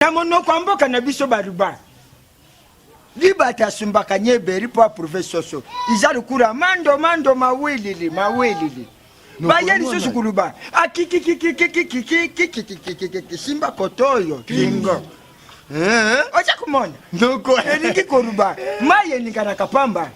Namono kwamboka na biso baruba. Libata sumbaka nyeberi po approve soso. Iza lukura mando mawelili. Bayeli soso kuluba. Simba kotoyo kingo. Ocha kumona. Noko Eringi koruba. Maye nikana kapamba.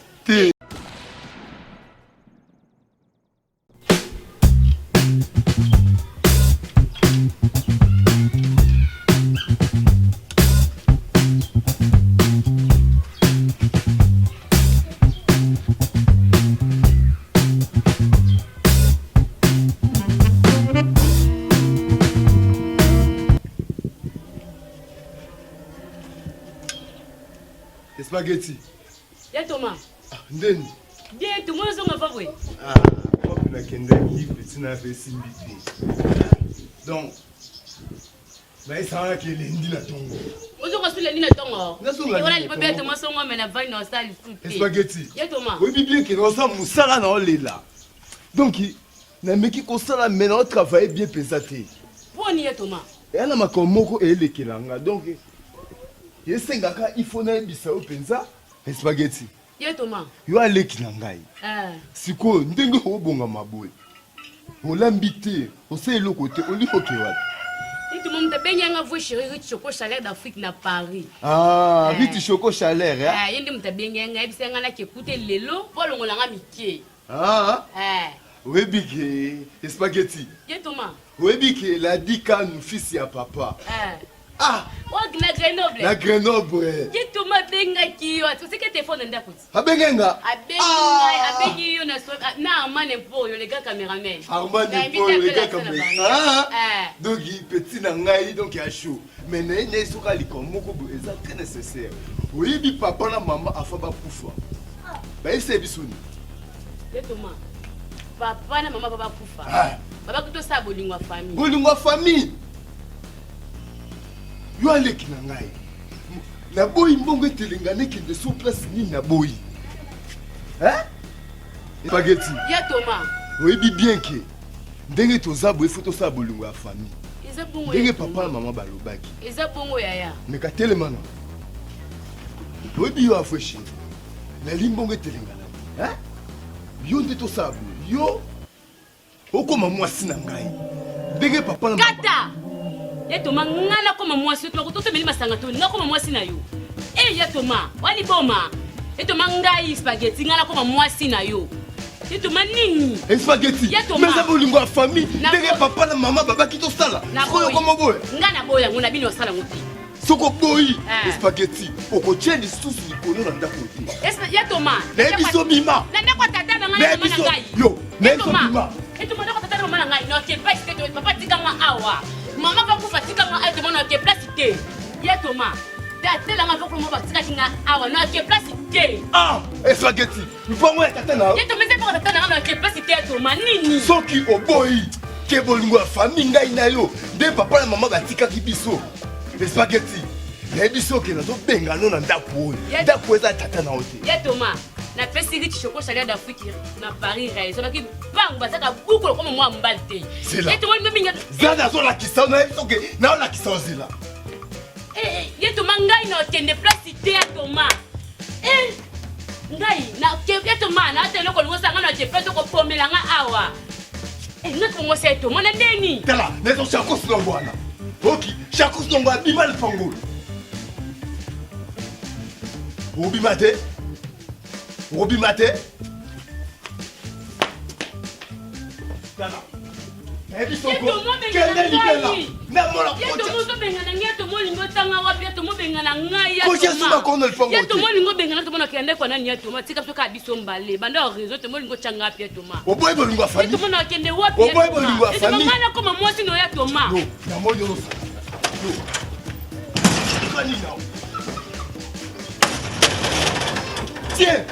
Spaghetti. Ya Thomas. Ndeni. Bien, tout le monde s'en va voir. Moi la kende qui petit na fait simbité. Donc mais ça va que lundi la tongo. Ozo ko sule nina tongo. Et voilà le bébé Thomas songo mais na vaille na salle foot. Spaghetti. Ya Thomas. Oui bien que nous sommes musala na olela. Donc na meki ko sala mais na travailler bien pesaté. Poni ya Thomas. Et ana makomoko elekelanga. Donc yesengaka il faut na bisa openza spaghetti. Ya Thomas. Yo aleki na ngai. Siko ndenge obonga maboye. Olambité, osé le côté, oli faut que wapi. Et tout le monde te baigne nga vo chéri Rich Choco Chaleur d'Afrique na Paris. Ah, Rich Choco Chaleur hein. Yende mta baigne nga ebisenga na kécoute lelo polo ngolanga mikie. Oui big spaghetti. Ya Thomas. Oui big la dika nous fils ya papa. La Grenoble. La Grenoble. Ya Thomas benga kiyo, tu sais que téléphone nda kuti. Abenga. Abengi yo na Armane po yo le gars cameraman. Armane po le gars cameraman. Donc petit na ngai donc ya chaud. Mais ne soka likomoko eza très nécessaire. Oui bi papa na maman afa ba kufa. Ba ese bisuni. Ya Thomas. Papa na maman baba kufa. Baba kuto sa bolingwa famille. Bolingwa famille. Yo aleki na ngai. Na boyi mbongo telengane kende so place ni na boyi. Spaghetti. Ya Thomas. Oui bien que ndenge tozabo il faut to sa bolingwa ya famille. Eza bongo. Ndenge papa na maman balobaki. Eza bongo yaya. Meka telemana. Oui yo afreshi. Na limbongo telengana. Yo nde to sabo. Yo okoma mwasi na ngai. Ndenge papa na maman. Kata. Ya Thomas ngana koma mwasi to ko to meli masanga to ngako mwasi na yo. Ya Thomas, wali boma. Ya Thomas ngai spaghetti ngana koma mwasi na yo. Ya Thomas nini? Spaghetti. Mais ça bolingo famille, ndenge papa na maman baba ki to sala. Ko koma boya. Ngana boya ngona bino sala ngoti. Soko boyi spaghetti. Oko chendi susu likolo na ndako te. Ya Thomas. Na biso bima. Na ndako tata na ngai na ngai. Yo, na biso bima. Thomas ndako tata na ngai. No ke pas que papa tika moi awa. Maman va vous fatiguer quand elle demande à quelle place c'était. Ya Thomas. T'as la maman pour moi fatiguer kinga awa na quelle place c'était. Spaghetti. Il faut moi tata na. Ya Thomas c'est pour tata na quelle place c'était Thomas nini. Soki oboyi. Ke bolingo famille ngai na yo. De papa na maman batika ki biso. Spaghetti. Na biso ke na zo benga no na ndako. Ndako eza tata na ote. Ya Thomas. Na pesi Rich Choco Chaleur d'Afrique na Paris raison ça va qui bang basaka beaucoup comme moi mbalte. C'est là. Et tout le monde minga. Zada zo la kisa na ok. Na la kisa zela. Ya Thomas ngai na tende place cité ya Thomas. Ngai na ya Thomas na tele ko ngosa ngana je peto ko pomela nga awa. Na ko ngosa Thomas na ndeni. Tala, na zo chakos no bwana. Ok, chakos no bwana bimal fangol. Obi mate. Robi Maté. Tala. Et puis son corps. Quel est là? Na mola ko. Ya Thomas to benga na ngeto mo lingo tanga wapi ya Thomas benga na ngai ya. Ko Yesu na ko no fango. Ya Thomas lingo benga na Thomas na kende kwa nani ya Thomas tika soka biso mbale. Banda réseau Thomas lingo changa wapi ya Thomas. Oboy bo lingo afani. Ya Thomas na kende wapi ya. Oboy bo lingo afani. Thomas na koma mwasi no ya Thomas. No, na mo yo no sa. No. Kani now. Tiens.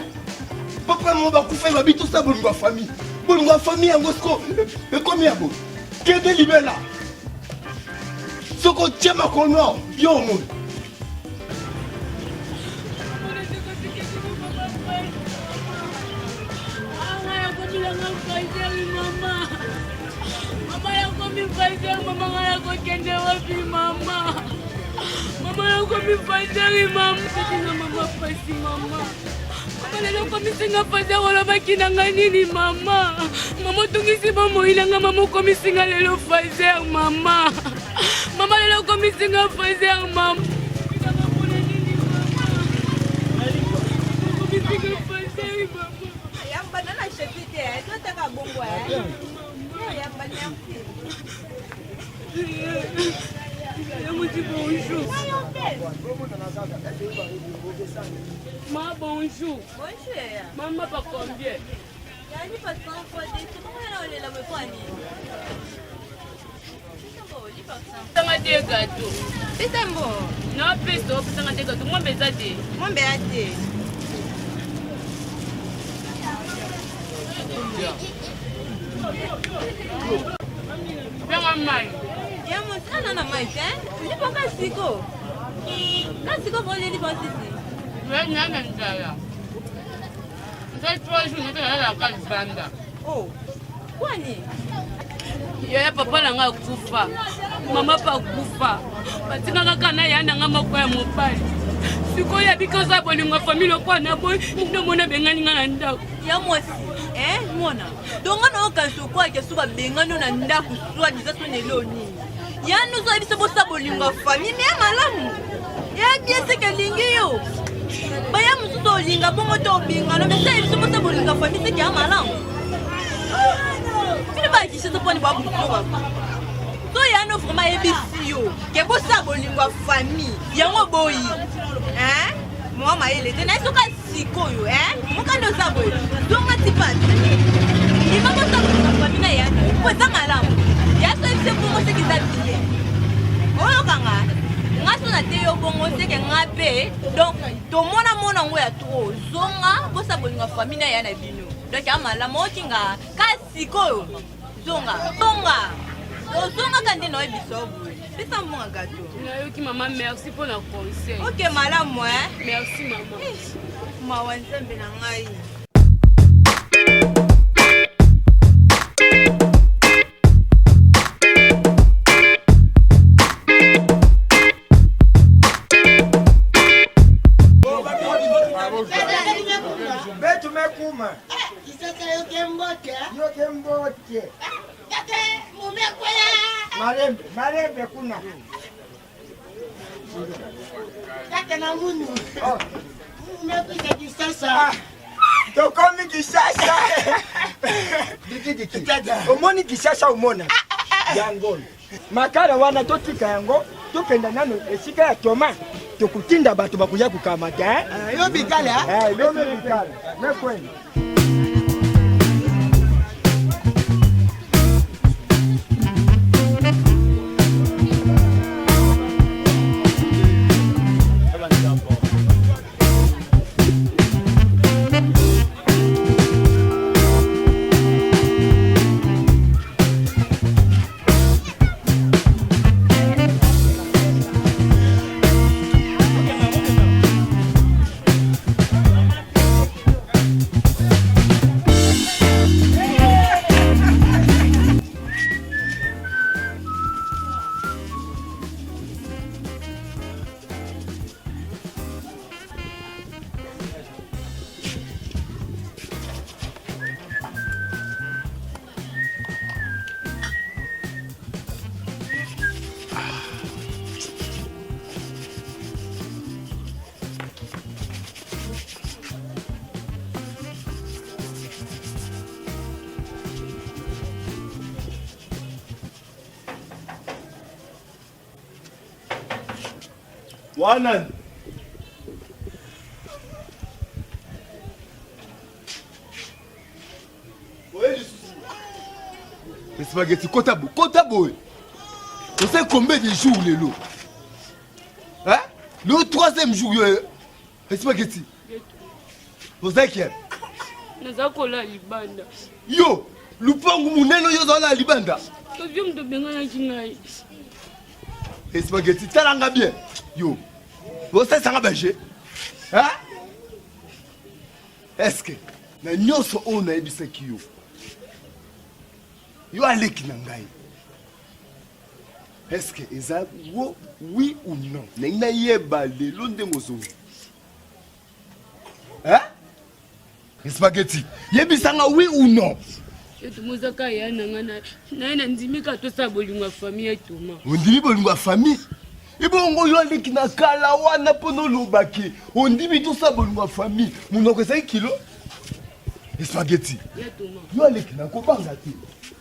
Papa mon va couper ma bite tout ça bonne famille. Bonne famille en Moscou. Et combien bon? Quel délibéré là? Ce qu'on tient ma colonne, yo mon. loko mi fazeri mama katina mama pasi mama mama loko mi singa fazeri wala bakina nganini mama mama tungisi mama ilanga mama ko mi singa lelo fazeri mama mama loko mi singa fazeri mama banana chepite ito taka bongo ya banana bonjour. Ma bonjour. Bonjour. Maman pas combien? Yani pas kwa desi kama na la mwani. Tanga de gâteau. Pisambo. Non pesto, tanga de gâteau. Moi bezade. Moi beate. Bien mai. Ya mosana na mai lipo kasiko. Kasiko vole lipo sisi. Wewe nyanga ndaya. Ndio 3 jours ndio la kalbanda. Oh. Kwani? Ya papa nanga kufa. Mama pa kufa. Batinga kaka na yanda ngama kwa ya mobile. Siko ya because abo linga family kwa na boy ndo mona bengani ngana ndako. Ya mosi. Mona. Donga no kanso kwa ke suba bengano na ndako swa disaso neloni. Ya nous a biso bosa bolinga famille mais malamu. Ya bien c'est que lingio. Ba ya musuto olinga bongo to bingano mais ça biso bosa bolinga famille c'est que malamu. Tu ne vas qui se te pone ba buto. So ya no vraiment ebisi yo. Ke bosa bolinga famille. Yango boyi. Moi ma ile tena soka sikoyo mukando sabo. Donga tipati. Ni mama sabu famille ya. Ko za malamu. Ya so ibise bongo se kizabie. Oyo kanga. Ngaso na te yo bongo se ke ngape. Donc to mona ngo ya tro. Zonga bosa bolinga famille ya na bino. Donc ya malamu okinga kasiko. Zonga. Zonga kandi no ebisobu. Pesa monga gato. Na yo ki maman merci pour le conseil. OK malamu Merci maman. Mawa nzembe na ngai. Betu mekuma. Kisasa yoke mbote. Kate mumekwela. Marembe kuna. Kate na munu. Oh. Umekuja kisasa. Tokomi kisasa. Diki. Omoni kisasa umona. Yango. Makara wana totika yango. Tupenda nano esika ya toma. Tukutinda batu bakuja kukamata Yo bikala. Yo bikala. Mekweni. Wanan. Mais spaghetti, Kotabo. Vous savez combien de jours les lots? Hein? Le 3e jour, spaghetti. Vous savez qui est? Nazakola libanda. Yo, lupangu muneno yo zala libanda. Tovium de bengana kingai. Spaghetti, talanga bien. Yo, vous savez ça va bêcher? Hein? Est-ce que na nyoso on a ebisaki yo? Yo aleki na ngai. est-ce que eza oui ou non na yeba lelo ndengo zongo hein spaghetti yebisanga oui ou non Muzaka ya nangana na ndimika to sa bolingo famille etuma ondimi bolingo famille ibongo yo leki na kala wana pono lobaki ondimi to sa bolingo famille munoko sai kilo spaghetti yo leki na kobanga te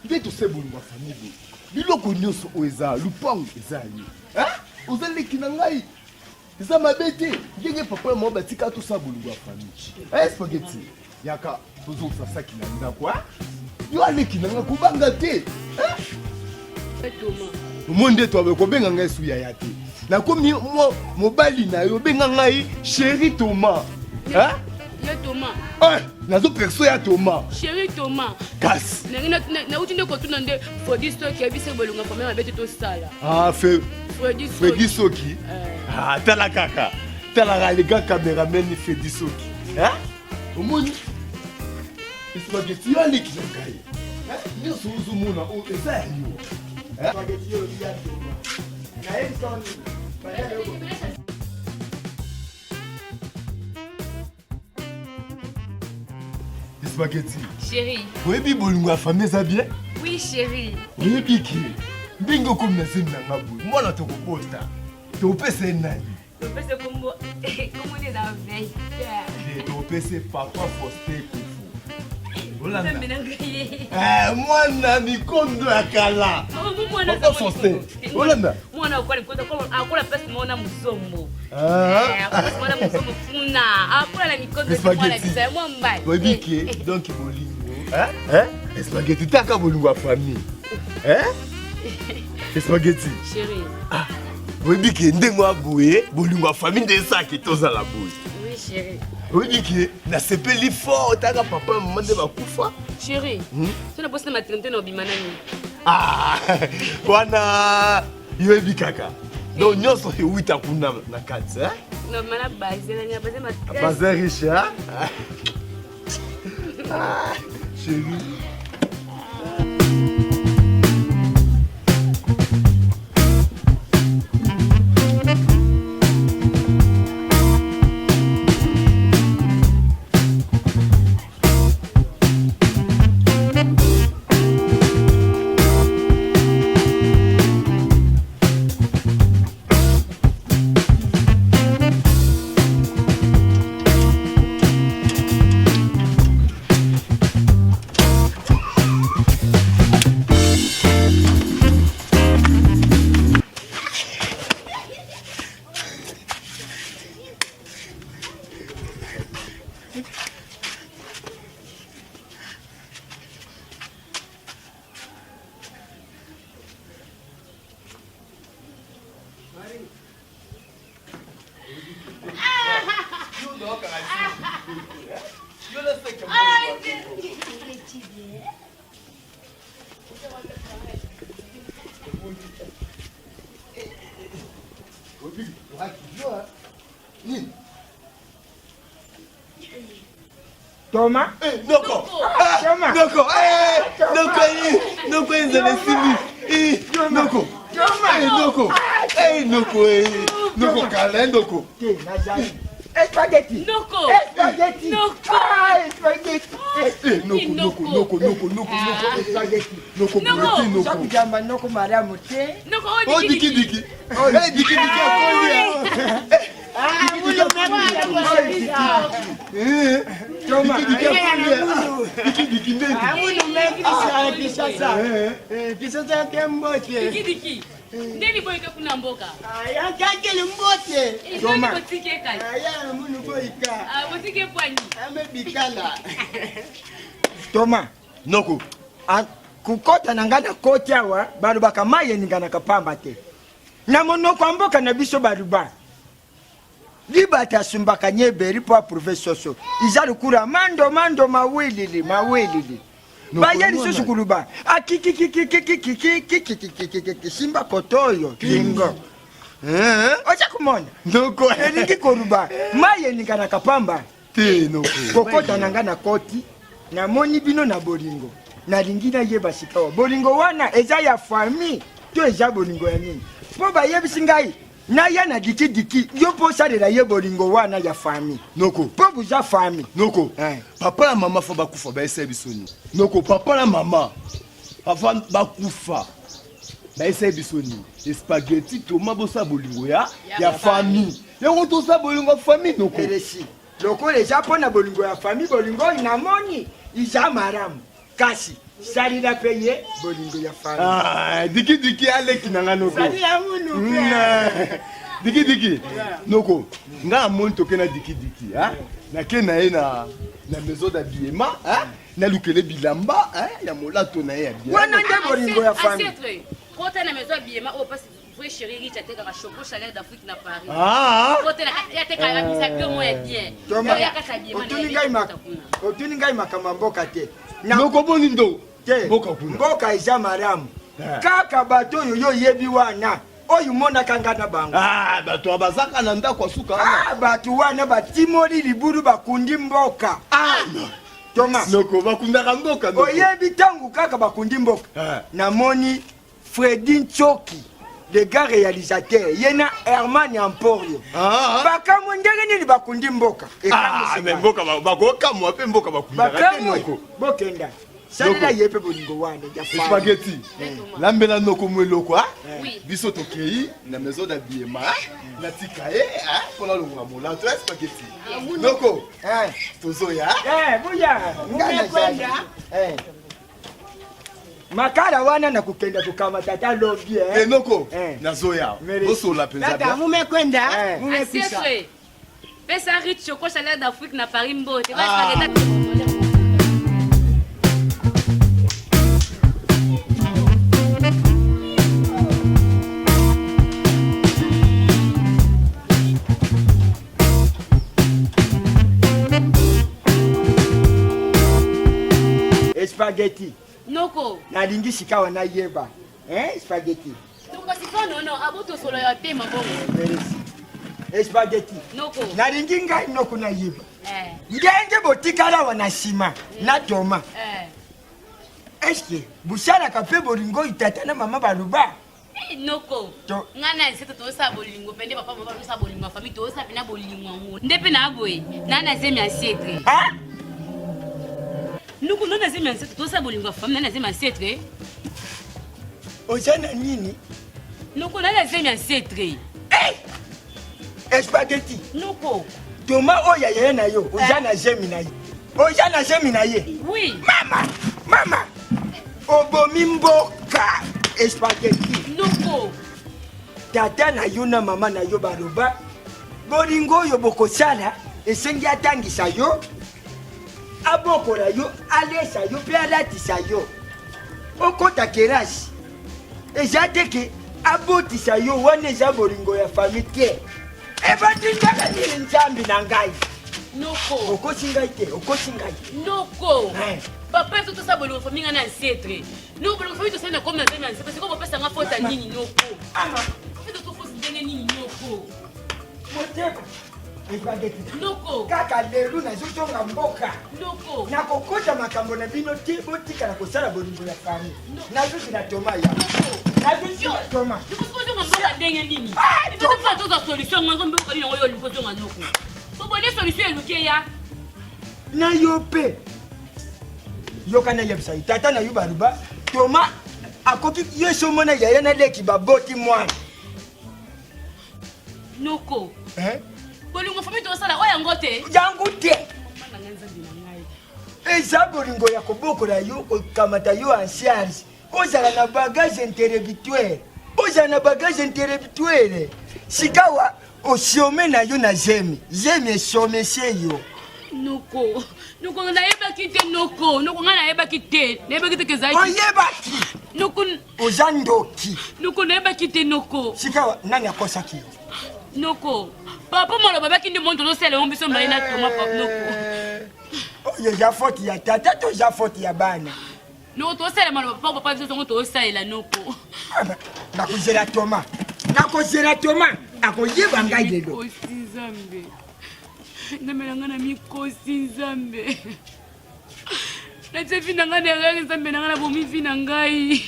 nde to se bolingo famille biloko nyonso oeza lupango ezali hein ozaleki na ngai eza mabete ngenge papa mo batika to sa bolingo famille spaghetti yaka tozo sa saki na ndako yo aleki na nga kubanga te monde to abe ko benga ngai suya ya te na komi mobali na yo benga ngai chéri Thomas ya Thomas nazo perso ya Thomas chéri Thomas kas na utinde ko tuna nde Freddy Soki ya bise bolunga famille mabete to sala Freddy Soki tala kaka tala les gars cameraman Freddy Soki omoni spaghetti yo aleki na ngai nyonso ozomona o eza ya yo spaghetti chérie oyebi bolingo ya famille eza bien oui chérie oyebi ki ndenge okomi na zemi na nga boye mwana tokobota topesa ye nani topesa kombo neza veille topesa papa Faustin mwana mikondo ya kala papa Faustin olanda mwana akola pesa mwana muzombo mwana muzombo funa akola na mikondo mwana bisa mwa mbali obike donc bolingo spaghetti taka bolingo ya famille spaghetti chérie obike ndengo aboye bolingo ya famille nde esaki tozala boye oui chérie obike nasepeli fort taka papa mama nde bakufa chérie sona bosi na maternité na obima nani wana yoyebi kaka donc nyonso ewita kuna na kati mana baze riche chérie Thomas? Noko! Thomas! Noko! Noko is an STV! Noko! Noko! Noko! Noko kala Noko! Spaghetti! Noko! Spaghetti! Noko! Spaghetti! Noko! Spaghetti! Noko! Noko! Sakujamba Noko Mariamu te. Noko! Oh, Diki! Diki akoli! Diki ndeni boyika kuna mboka yakakele mbote ndeni botike kai aya munu boyika botike pwani amebikala Thomas Noko kukota na ngana koti awa balu bakamaye ningana kapamba te na monoko mboka na biso baluba libata sumbaka nyeberi pa professeur so izalu kura mando mawelele bayani so sukuluba akiki simba kotoyo kingo ocha kumona Noko eliki koruba maye ningana kapamba te Noko kokota na ngana koti na moni bino na bolingo na lingina yeba sikawa bolingo wana eza ya famille to eza bolingo ya nini po bayebisi ngai na ya na diki yo po salela ye bolingo wana ya famille noko po buza famille noko papa na mama fa bakufa baesa bisoni noko papa na mama avant bakufa baesa bisoni spaghetti toma bosa bolingo ya famille yango to sa bolingo ya famille noko eresi lokola eza mpona bolingo ya famille bolingo inamoni iza maramu kasi salila pe ye bolingo ya famille diki aleki na nga noko diki noko nga amoni toke na diki nake na ye na maison d'habillement nalukele bilamba ya molato na ye ya bien wana nde bolingo ya famille kota na maison d'habillement o pasi vrai chérie riche ateka choco chaleur d'Afrique na Paris kota na ateka ya bisa bio moya bien ya kata bien otuni ngai makamba mboka te noko boni ndo mboka eza maramu kaka bato oyo yo yebi wana oyo monaka nga na bango bato bazaka na ndako asuka bato wana batimoli libulu bakundi mboka toma noko bakundaka mboka oyebi ntango kaka bakundi mboka namoni Fredi Nchoki le gars réalisateur yena Herman Emporio bakamwe ndenge nini bakundi mboka mboka bakokamwa pe mboka bakundaka noko bokenda salila yepe bolingo wana ya spaghetti lambela noko mweloko biso tokei na maison d'habillement na tikae pona longa molato spaghetti noko tozoya buya ngana kwenda makala wana na kukenda kukama tata lobby noko nazoya bosola penza tata mumekwenda mumepisa pesa rich choco chaleur d'Afrique na Paris mbote spaghetti spaghetti noko nalingi sika wana yeba spaghetti tukasika nono aboto solo ya pema bongo merci spaghetti noko nalingi ngai noko na yeba ngenge botikala wana sima na toma eske busalaka mpe bolingo itata na mama baluba noko ngana nseto tosa bolingo pende papa mama tosa bolingo famille tosa pena bolingo ngo ndepe na boye nana zemi ancêtre nuku nana zemi ancêtre tosa bolingo famille nana zemi ancêtre ozana nini nuku nana zemi ancêtre spaghetti nuko toma oya yeye na yo ozana zemi na ye ozana zemi na ye oui mama obomi mboka spaghetti nuko tata na yo na mama na yo baloba bolingo oyo bokosala esengi atangisa yo abokola yo alesa yo mpe alatisa yo okota kelasi eza teke abotisa yo wana eza bolingo ya famille te ebatindaka nini nzambi na ngai noko okosi ngai te okosi ngai noko papa ezo tosa bolingo famille nga na ancêtre noko bolingo famille tosali na komi na zemi ancêtre siko bopesanga fota nini noko fete tofosi ndenge nini noko motema noko kaka lelo nazotonga mboka noko nakokota makambo na bino te botikala kosala bolingo ya famille nazozila toma ya nazozila toma kozonga mboka ndenge nini etofa toza solution nga mboka nini yango yo likozonga noko obone solution eluke ya na yo mpe yoka na yebisa tata na yo baluba toma akoki yo somona yaya na leki baboti mwana noko bolingo famille tosala oyo yango te yango te eza bolingo ya kobokola yo kokamata yo en charge ozala na bagage interruptuel ozala na bagage interruptuel sikawa osiome na yo na zemi esomese yo noko nayebaki te noko nga nayebaki te kezalaki oyebaki noko oza ndoki noko nayebaki te noko sikawa nani akosaki noko papa maloba baki nde mondo tosala yango biso mbaye na toma papa noko oyo eza foti ya tata to eza foti ya bana noko tosala maloba papa biso songo tosalela noko nakozela toma akoyeba ngai lelo mikosi nzambe ndamelanga na mikosi nzambe natie vi na ngai na erreur nzambe na ngai na bomi vi na ngai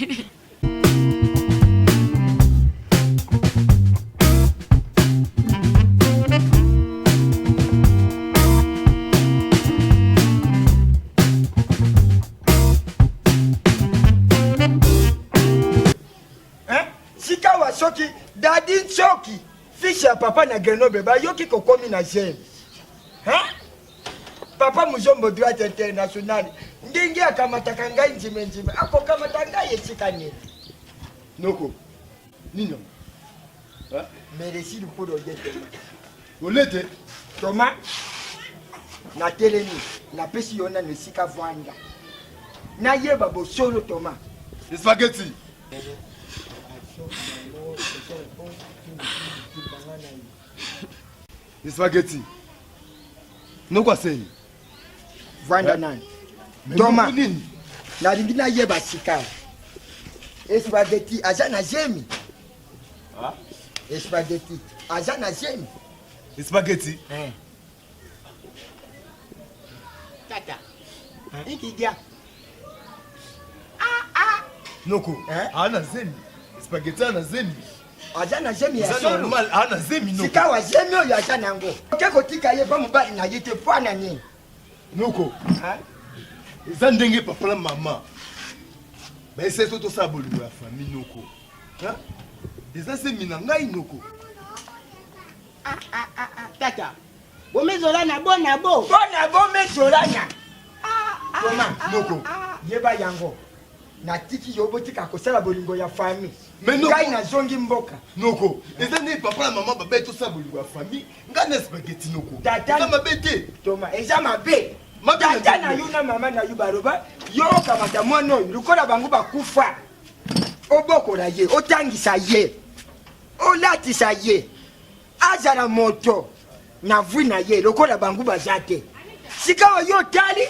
miso ya papa na Grenoble bayoki kokomi na gene. Hein? Papa muzombo droite international. Ndingi akamataka ngai njime. Ako kamata ngai esika nini? Noko. Nino. Hein? Merci le pour l'audience. Olete. Thomas. Na teleni. Na pesi yona nesika vwanga. Na yeba bo solo Thomas. Les spaghetti. Les spaghetti. Noko aseni. Vwanda nani? Thomas. Na lingi na yeba sika. Spaghetti aja na jemi. Ah? Spaghetti aja na jemi. Les spaghetti. Tata. Ikidia. Noko. Ana zemi. Spaghetti ana zemi. Aja na jemi ya C'est solo. normal, ana zemi noko. Sika wa jemi oyo aja nango. Keko tika ye ba mobali na yete pwana nini? Noko. Hein? Eza ndenge papa na mama. Ba ese toto sa bolingo ya famille noko. Hein? Eza zemi na ngai noko. Tata. Bomezola na bo na bo. Bona bo mezolanya. Thomas. Noko. Yeba yango. Na tiki yobo tika kosala bolingo ya famille. Mais noko. Ngai na zongi mboka. Noko. Eza ndenge papa na mama ba to sa bolingo ya famille. Nga na spaghetti noko. Tata. Eza mabete. Thomas, eza mabe. Mabe na Tata na nzembo. yu na mama na yu baroba. Yo kamata mwana oyo lukola bango bakufa. Obokola ye, otangisa ye. Olatisa ye. Azala moto. Na vwi na ye lokola bango bazate. Sika oyo tali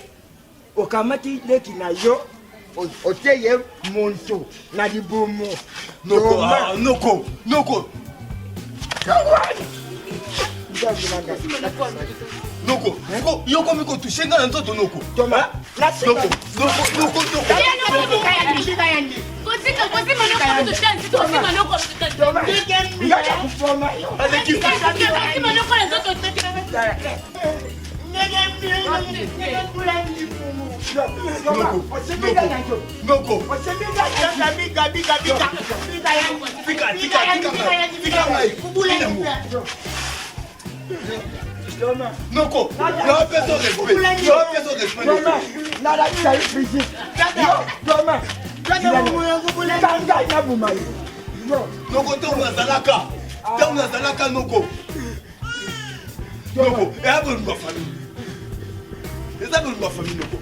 okamati leki na yo oteye muntu na libumu. Noko. Ah, noko. Noko. Noko. Noko. Yo komi ko toucher nga na nzoto noko. Thomas, la Noko. Noko. Noko. Noko. Ngaya kupoma yo. Allez, Thomas, osebinga na yo. Noko. Osebinga na yo. Biga biga biga. Biga yangu. Fika. Thomas, Noko. Yo peso respect. Yo peso respect. Thomas, nala tsayi physique. Thomas, kanga na bumayi. Yo, Noko to nazalaka. To nazalaka noko. Noko. E abo ngwa famille. Eza bo ngwa famille noko.